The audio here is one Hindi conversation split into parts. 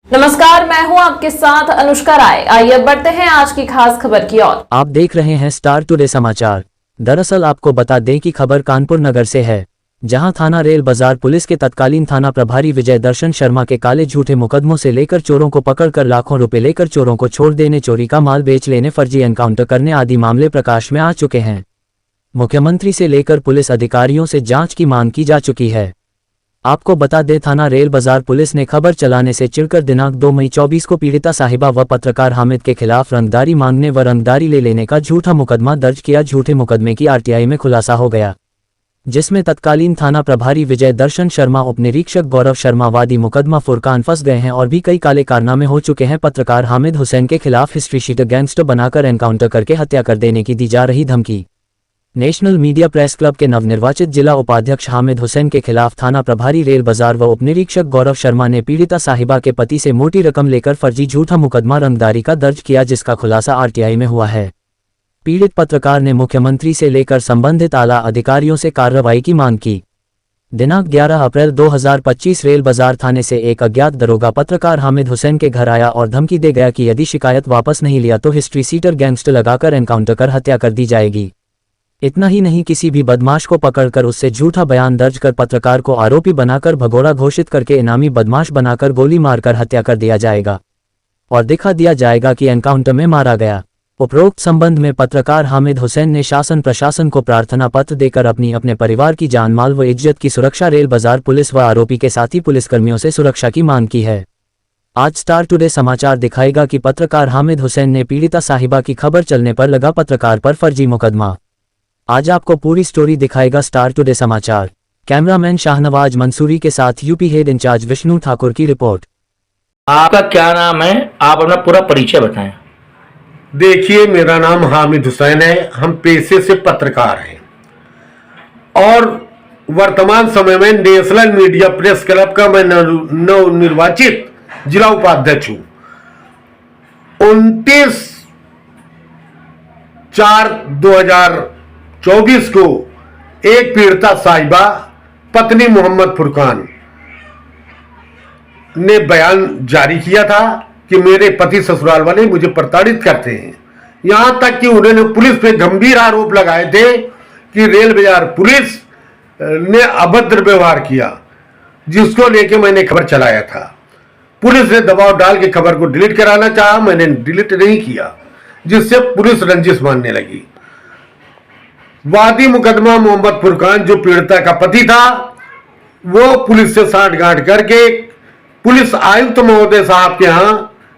नमस्कार, मैं हूं आपके साथ अनुष्का राय। आइए बढ़ते हैं आज की खास खबर की ओर। आप देख रहे हैं स्टार टुडे समाचार। दरअसल आपको बता दें कि खबर कानपुर नगर से है, जहां थाना रेल बाजार पुलिस के तत्कालीन थाना प्रभारी विजय दर्शन शर्मा के काले झूठे मुकदमों से लेकर चोरों को पकड़कर लाखों रुपए लेकर चोरों को छोड़ देने, चोरी का माल बेच लेने, फर्जी एनकाउंटर करने आदि मामले प्रकाश में आ चुके हैं। मुख्यमंत्री से लेकर पुलिस अधिकारियों से जांच की मांग की जा चुकी है। आपको बता दें, थाना रेल बाजार पुलिस ने खबर चलाने से चिढ़कर दिनांक 2 मई 24 को पीड़िता साहिबा व पत्रकार हामिद के खिलाफ रंगदारी मांगने व रंगदारी ले लेने का झूठा मुकदमा दर्ज किया। झूठे मुकदमे की आरटीआई में खुलासा हो गया, जिसमें तत्कालीन थाना प्रभारी विजय दर्शन शर्मा, उप निरीक्षक गौरव शर्मा, वादी मुकदमा फुरकान फंस गए हैं और भी कई काले कारनामे हो चुके हैं। पत्रकार हामिद हुसैन के खिलाफ हिस्ट्री शीटर गैंगस्टर बनाकर एनकाउंटर करके हत्या कर देने की दी जा रही धमकी। नेशनल मीडिया प्रेस क्लब के नवनिर्वाचित जिला उपाध्यक्ष हामिद हुसैन के खिलाफ थाना प्रभारी रेल बाजार व उप निरीक्षक गौरव शर्मा ने पीड़िता साहिबा के पति से मोटी रकम लेकर फर्जी झूठा मुकदमा रंगदारी का दर्ज किया, जिसका खुलासा आरटीआई में हुआ है। पीड़ित पत्रकार ने मुख्यमंत्री से लेकर संबंधित आला अधिकारियों से कार्रवाई की मांग की। दिनांक 11 अप्रैल 2025 रेल बाजार थाने से एक अज्ञात दरोगा पत्रकार हामिद हुसैन के घर आया और धमकी दे गया कि यदि शिकायत वापस नहीं लिया तो हिस्ट्री शीटर गैंगस्टर लगाकर एनकाउंटर कर हत्या कर दी जाएगी। इतना ही नहीं, किसी भी बदमाश को पकड़कर उससे झूठा बयान दर्ज कर पत्रकार को आरोपी बनाकर भगोड़ा घोषित करके इनामी बदमाश बनाकर गोली मारकर हत्या कर दिया जाएगा और दिखा दिया जाएगा कि एनकाउंटर में मारा गया। उपरोक्त संबंध में पत्रकार हामिद हुसैन ने शासन प्रशासन को प्रार्थना पत्र देकर अपने परिवार की जान माल व इज्जत की सुरक्षा रेल बाजार पुलिस व आरोपी के साथी पुलिसकर्मियों से सुरक्षा की मांग की है। आज स्टार टुडे समाचार दिखाएगा कि पत्रकार हामिद हुसैन ने पीड़िता साहिबा की खबर चलने पर लगा पत्रकार पर फर्जी मुकदमा। आज आपको पूरी स्टोरी दिखाएगा Star Today Samachar. Cameraman Shahnawaz Mansoori के साथ UP head in charge Vishnu Thakur की रिपोर्ट। आपका क्या नाम है? आप अपना पूरा परिचय बताएं। देखिए, मेरा नाम हामिद हुसैन है। हम पेशे से पत्रकार हैं और वर्तमान समय में नेशनल मीडिया प्रेस क्लब का मैं नवनिर्वाचित जिला उपाध्यक्ष हूं। 29/4/2024 को एक पीड़िता साहिबा पत्नी मोहम्मद फुरकान ने बयान जारी किया था कि मेरे पति ससुराल वाले मुझे प्रताड़ित करते हैं। यहां तक कि उन्होंने पुलिस पे गंभीर आरोप लगाए थे कि रेल बाजार पुलिस ने अभद्र व्यवहार किया, जिसको लेके मैंने खबर चलाया था। पुलिस ने दबाव डाल के खबर को डिलीट कराना चाहा, मैंने डिलीट नहीं किया, जिससे पुलिस रंजिश मानने लगी। वादी मुकदमा मोहम्मद फुरकान जो पीड़िता का पति था, वो पुलिस से साठगांठ करके पुलिस आयुक्त महोदय साहब के यहां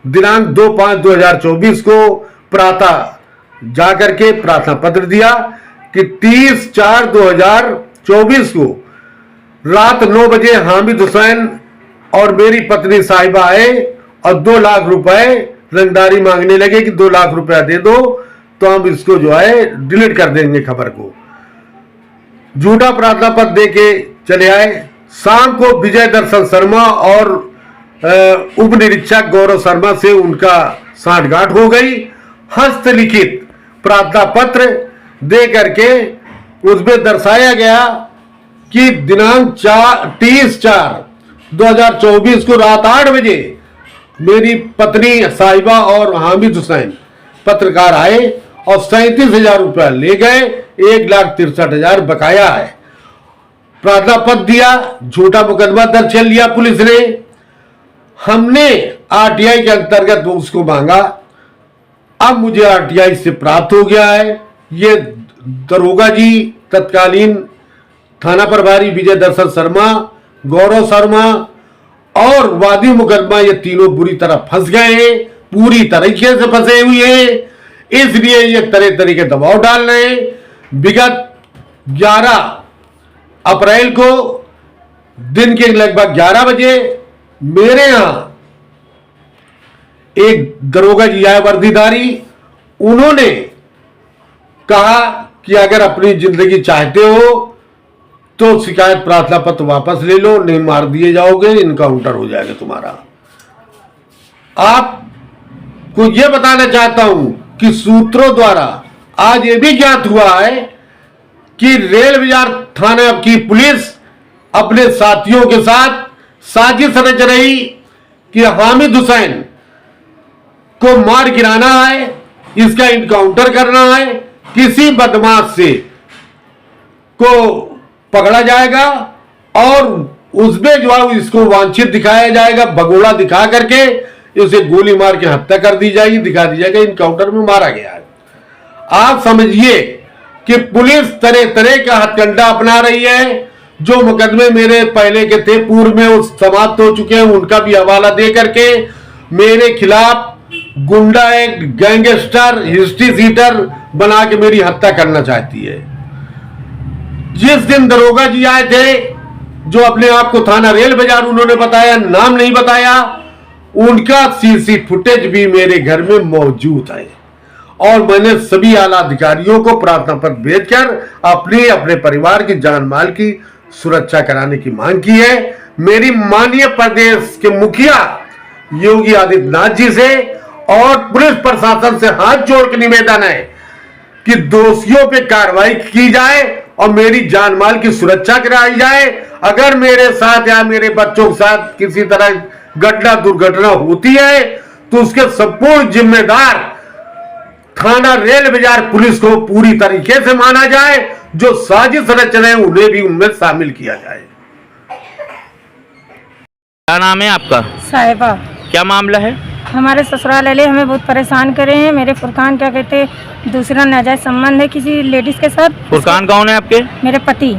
दिनांक 2/5/2024 को प्रातः जाकर के प्रार्थना पत्र दिया कि 30/4/2024 को रात 9 बजे हामिद हुसैन और मेरी पत्नी साहिबा आए और 2 लाख रुपए रंगदारी मांगने लगे कि 2 लाख रुपया दे दो तो हम इसको जो है डिलीट कर देंगे खबर को। झूठा प्रार्थना पत्र दे के चले आए। शाम को विजय दर्शन शर्मा और उप निरीक्षक गौरव शर्मा से उनका साठगांठ हो गई। हस्तलिखित प्रार्थना पत्र दे करके उसमें दर्शाया गया कि दिनांक 30/4/2024 को रात 8 बजे मेरी पत्नी साहिबा और हामिद हुसैन पत्रकार आए और 37,000 रुपया ले गए। 1,63,000 बकाया है। प्रार्थना पत्र दिया, झूठा मुकदमा दर्ज कर लिया पुलिस ने। हमने आरटीआई के अंतर्गत उसको मांगा। अब मुझे आरटीआई से प्राप्त हो गया है। ये दरोगा जी, तत्कालीन थाना प्रभारी विजय दर्शन शर्मा, गौरव शर्मा और वादी मुकदमा, ये तीनों बुरी तरह फंस गए हैं, पूरी तरीके से फंसे हुए हैं। इसलिए ये तरह तरह के दबाव डाल रहे हैं। विगत 11 अप्रैल को दिन के लगभग 11 बजे मेरे यहां एक दरोगा जी आए वर्दीधारी। उन्होंने कहा कि अगर अपनी जिंदगी चाहते हो तो शिकायत प्रार्थना पत्र वापस ले लो, नहीं मार दिए जाओगे, इनकाउंटर हो जाएगा तुम्हारा। आपको यह बताना चाहता हूं कि सूत्रों द्वारा आज यह भी ज्ञात हुआ है कि रेल बाजार थाना की पुलिस अपने साथियों के साथ साजिश रच रही कि हामिद हुसैन को मार गिराना है, इसका इनकाउंटर करना है, किसी बदमाश से को पकड़ा जाएगा और उसमें जो है इसको वांछित दिखाया जाएगा, भगोड़ा दिखा करके उसे गोली मार के हत्या कर दी जाएगी, दिखा दी जाएगा इनकाउंटर में मारा गया है। आप समझिए कि पुलिस तरह तरह का हथकंडा अपना रही है। जो मुकदमे मेरे पहले के थे, पूर्व में वो समाप्त हो चुके हैं, उनका भी हवाला दे करके मेरे खिलाफ गुंडा, एक गैंगस्टर, हिस्ट्री सीटर बना के मेरी हत्या करना चाहती है। जिस दिन दरोगा जी आए थे, जो अपने आप को थाना रेल बाजार उन्होंने बताया, नाम नहीं बताया, उनका सीसी फुटेज भी मेरे घर में मौजूद है और मैंने सभी आला अधिकारियों को प्रार्थना पत्र भेजकर अपने परिवार की जान माल की सुरक्षा कराने की मांग की है। मेरी माननीय प्रदेश के मुखिया योगी आदित्यनाथ जी से और पुलिस प्रशासन से हाथ जोड़ के निवेदन है कि दोषियों पे कार्रवाई की जाए और मेरी जान माल की सुरक्षा कराई जाए। अगर मेरे साथ या मेरे बच्चों के साथ किसी तरह घटना दुर्घटना होती है तो उसके संपूर्ण जिम्मेदार थाना रेल बाजार पुलिस को पूरी तरीके से माना जाए। जो साजिश रचना है उन्हें भी उनमें शामिल किया जाए। क्या नाम है आपका? साहिबा। क्या मामला है? हमारे ससुराल वाले हमें बहुत परेशान करे हैं। मेरे फुरकान क्या कहते दूसरा नाजायज संबंध है किसी लेडीज के साथ। फुरकान कौन है आपके? मेरे पति।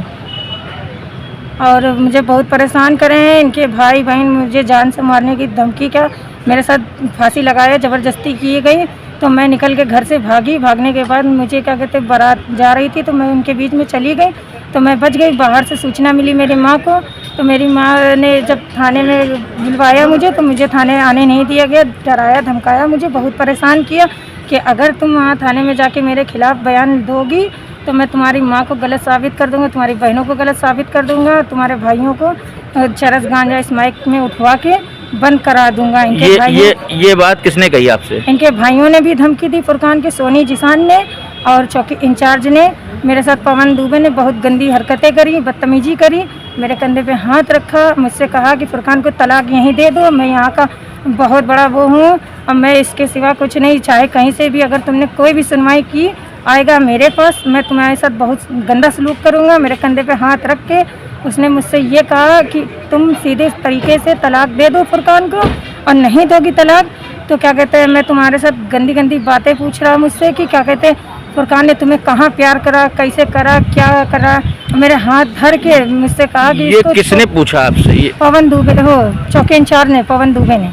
और मुझे बहुत परेशान करे हैं। इनके भाई बहन मुझे जान से मारने की धमकी का मेरे साथ फांसी लगाया, ज़बरदस्ती की गई। तो मैं निकल के घर से भागी। भागने के बाद मुझे क्या कहते बारात जा रही थी तो मैं उनके बीच में चली गई तो मैं बच गई। बाहर से सूचना मिली मेरी माँ को, तो मेरी माँ ने जब थाने में बुलवाया मुझे तो मुझे थाने आने नहीं दिया गया। डराया धमकाया, मुझे बहुत परेशान किया कि अगर तुम वहाँ थाने में जाके मेरे खिलाफ़ बयान दोगी तो मैं तुम्हारी माँ को गलत साबित कर दूँगा, तुम्हारी बहनों को गलत साबित कर दूँगा, तुम्हारे भाइयों को चरस गांजा इस माइक में उठवा के बंद करा दूंगा। ये बात किसने कही आपसे? इनके भाइयों ने भी धमकी दी, फुरकान के सोनी जिसान ने और चौकी इंचार्ज ने। मेरे साथ पवन दुबे ने बहुत गंदी हरकतें करी, बदतमीजी करी, मेरे कंधे पे हाथ रखा, मुझसे कहा कि फुरकान को तलाक यहीं दे दो, मैं यहाँ का बहुत बड़ा वो हूँ और मैं इसके सिवा कुछ नहीं। चाहे कहीं से भी अगर तुमने कोई भी सुनवाई की आएगा मेरे पास, मैं तुम्हारे साथ बहुत गंदा सलूक करूँगा। मेरे कंधे पे हाथ रख के उसने मुझसे ये कहा कि तुम सीधे तरीके से तलाक दे दो फुरकान को, और नहीं दोगी तलाक तो क्या कहते हैं मैं तुम्हारे साथ गंदी गंदी बातें पूछ रहा मुझसे कि क्या कहते हैं फुरकान ने तुम्हें कहाँ प्यार करा, कैसे करा, क्या करा। मेरे हाथ धर के मुझसे कहा कि ये किसने पूछा आपसे? ये पवन दुबे हो, चौकी इंचार्ज ने, पवन दुबे ने।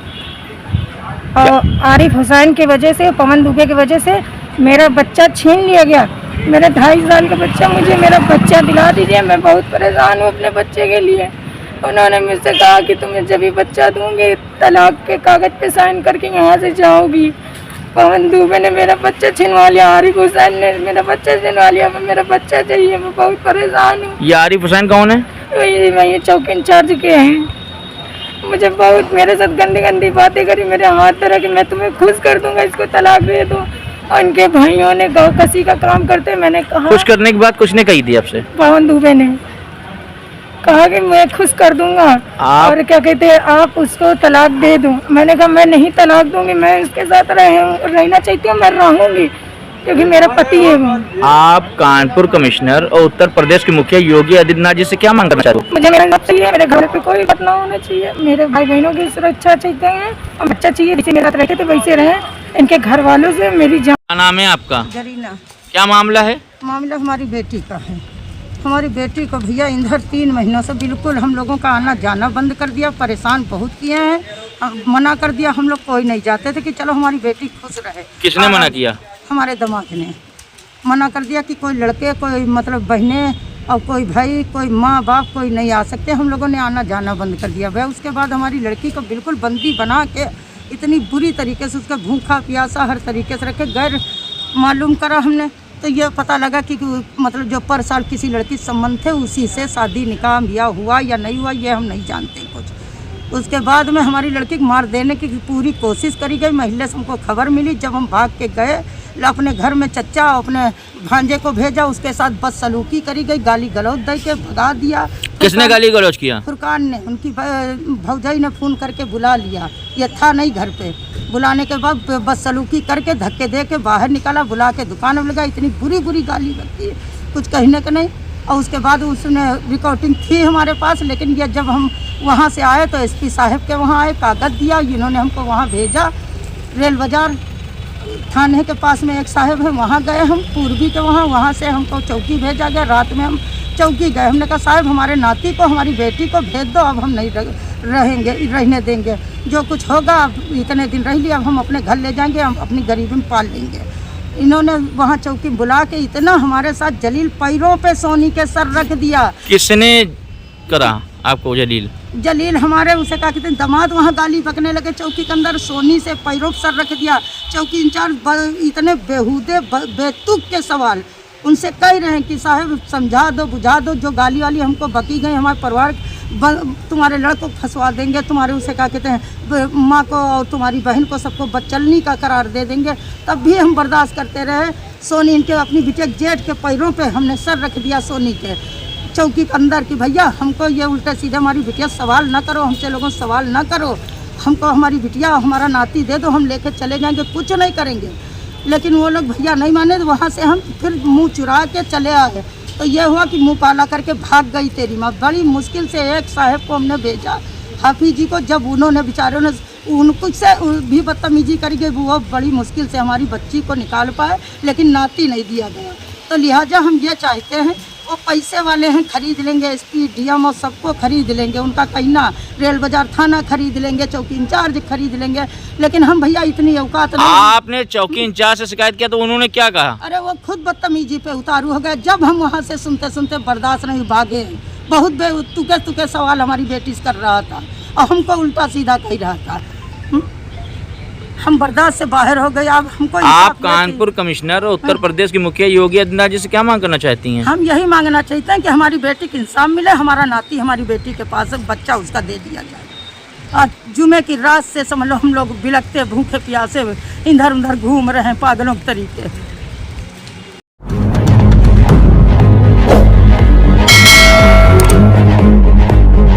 और आरिफ हुसैन की वजह से, पवन दुबे की वजह से मेरा बच्चा छीन लिया गया। मेरा 2.5 साल का बच्चा, मुझे मेरा बच्चा दिला दीजिए, मैं बहुत परेशान हूँ अपने बच्चे के लिए। उन्होंने मुझसे कहा कि तुम्हें जब भी बच्चा दूंगी तलाक के कागज पे साइन करके यहाँ से जाओगी। पवन दुबे ने मेरा बच्चा छिनवा लिया, आरिफ हुसैन ने मेरा बच्चा छिनवा लिया। मैं मेरा बच्चा चाहिए, मैं बहुत परेशान हूँ। ये आरिफ हुसैन कौन है? ये चौकी इंचार्ज के हैं। मुझे बहुत मेरे साथ गंदी गंदी बातें करी, मेरे हाथ धरा कि मैं तुम्हें खुश कर दूंगा, इसको तलाक दे दो। और इनके भाइयों ने गौ कसी का काम करते, मैंने कहा खुश करने की बात किसने कही थी आपसे? पवन दुबे ने कहा कि मैं खुश कर दूंगा और क्या कहते हैं आप उसको तलाक दे दूं। मैंने कहा मैं नहीं तलाक दूंगी, मैं उसके साथ रहना चाहती हूँ, मैं रहूंगी क्योंकि मेरा पति है वो। आप कानपुर कमिश्नर और उत्तर प्रदेश के मुखिया योगी आदित्यनाथ जी से क्या मांग करना चाहते हो? मुझे मेरा घर चाहिए, मेरे घर पे कोई घटना होना चाहिए, मेरे भाई बहनों की सुरक्षा चाहिए है और बच्चा चाहिए जैसे मेरे साथ रहते थे वैसे रहे। इनके घर वालों से मेरी जान। क्या नाम है आपका? जरीना। क्या मामला है? मामला हमारी बेटी का है। हमारी बेटी को भैया इधर 3 महीनों से बिल्कुल हम लोगों का आना जाना बंद कर दिया, परेशान बहुत किए हैं, मना कर दिया। हम लोग कोई नहीं जाते थे कि चलो हमारी बेटी खुश रहे। किसने मना किया? हमारे दामाद ने मना कर दिया कि कोई लड़के, कोई मतलब बहनें और कोई भाई, कोई माँ बाप कोई नहीं आ सकते। हम लोगों ने आना जाना बंद कर दिया। वह उसके बाद हमारी लड़की को बिल्कुल बंदी बना के इतनी बुरी तरीके से उसका भूखा प्यासा हर तरीके से रखे। गैर मालूम करा हमने तो ये पता लगा कि मतलब जो पर साल किसी लड़की संबंध थे उसी से शादी निकाह ब्याह हुआ या नहीं हुआ ये हम नहीं जानते कुछ। उसके बाद में हमारी लड़की को मार देने की पूरी कोशिश करी गई। महल्ले से हमको खबर मिली, जब हम भाग के गए अपने घर में चच्चा अपने भांजे को भेजा, उसके साथ बदसलूकी करी गई, गाली गलौज दे के भगा दिया। किसने गाली गलौज किया? फुरकान ने, उनकी भौजाई ने फ़ोन करके बुला लिया, ये था नहीं घर पे। बुलाने के बाद बदसलूकी करके धक्के दे के बाहर निकाला, बुला के दुकान में लगा, इतनी बुरी बुरी गाली बकती है, कुछ कहने का नहीं। और उसके बाद उसने रिकॉर्डिंग थी हमारे पास, लेकिन ये जब हम वहाँ से आए तो एसपी साहब के वहाँ आए, कागज़ दिया, इन्होंने हमको वहाँ भेजा। रेल बाज़ार थाने के पास में एक साहब है, वहाँ गए हम पूर्वी के वहाँ से हमको चौकी भेजा गया। रात में हम चौकी गए, हमने कहा साहब हमारे नाती को, हमारी बेटी को भेज दो, अब हम नहीं रहने देंगे, जो कुछ होगा अब इतने दिन रह लिया, अब हम अपने घर ले जाएंगे, हम अपनी गरीबी में पाल लेंगे। इन्होंने वहाँ चौकी बुला के इतना हमारे साथ जलील पैरों पे सोनी के सर रख दिया। किसने करा आपको जलील? हमारे उसे क्या कहते हैं दामाद वहाँ गाली बकने लगे चौकी के अंदर, सोनी से पैरों पे सर रख दिया। चौकी इंचार्ज इतने बेहूदे बेतुक के सवाल उनसे कह रहे हैं कि साहब समझा दो, बुझा दो, जो गाली वाली हमको बकी गई, हमारे परिवार तुम्हारे लड़कों को फंसवा देंगे, तुम्हारे उसे क्या कहते हैं माँ को और तुम्हारी बहन को सबको बदचलनी का करार दे देंगे। तब भी हम बर्दाश्त करते रहे। सोनी इनके अपनी बिटिया जेठ के पैरों पे हमने सर रख दिया सोनी के चौकी के अंदर कि भैया हमको ये उल्टा सीधा हमारी बिटिया सवाल ना करो, हमसे लोगों सवाल ना करो, हमको हमारी बिटिया हमारा नाती दे दो, हम लेकर चले जाएंगे, कुछ नहीं करेंगे। लेकिन वो लोग भैया नहीं माने, तो वहाँ से हम फिर मुँह चुरा के चले आए। तो ये हुआ कि मुँह काला करके भाग गई तेरी माँ। बड़ी मुश्किल से एक साहब को हमने भेजा, हाफिज जी को, जब उन्होंने बेचारों ने उनको से भी बदतमीजी करी गई, वो बड़ी मुश्किल से हमारी बच्ची को निकाल पाए, लेकिन नाती नहीं दिया गया। तो लिहाजा हम ये चाहते हैं, वो पैसे वाले हैं, खरीद लेंगे, एसपी डीएम और सबको खरीद लेंगे, उनका कहना रेल बाजार थाना खरीद लेंगे, चौकी इंचार्ज खरीद लेंगे, लेकिन हम भैया इतनी औकात नहीं। आपने चौकी इंचार्ज से शिकायत किया तो उन्होंने क्या कहा? अरे वो खुद बदतमीजी पे उतारू हो गए। जब हम वहाँ से सुनते सुनते बर्दाश्त नहीं, भागे। बहुत तुके सवाल हमारी बेटी से कर रहा था और हमको उल्टा सीधा कह रहा था। हम बर्दाश्त से बाहर हो गए। अब हमको आप कानपुर कमिश्नर और उत्तर प्रदेश की मुखिया योगी आदित्यनाथ जी से क्या मांग करना चाहती हैं? हम यही मांगना चाहते हैं कि हमारी बेटी को इंसाफ मिले, हमारा नाती हमारी बेटी के पास बच्चा उसका दे दिया जाए। आज जुमे की रात से समझ लो हम लोग बिलखते भूखे प्यासे इधर उधर घूम रहे हैं पागलों के तरीके।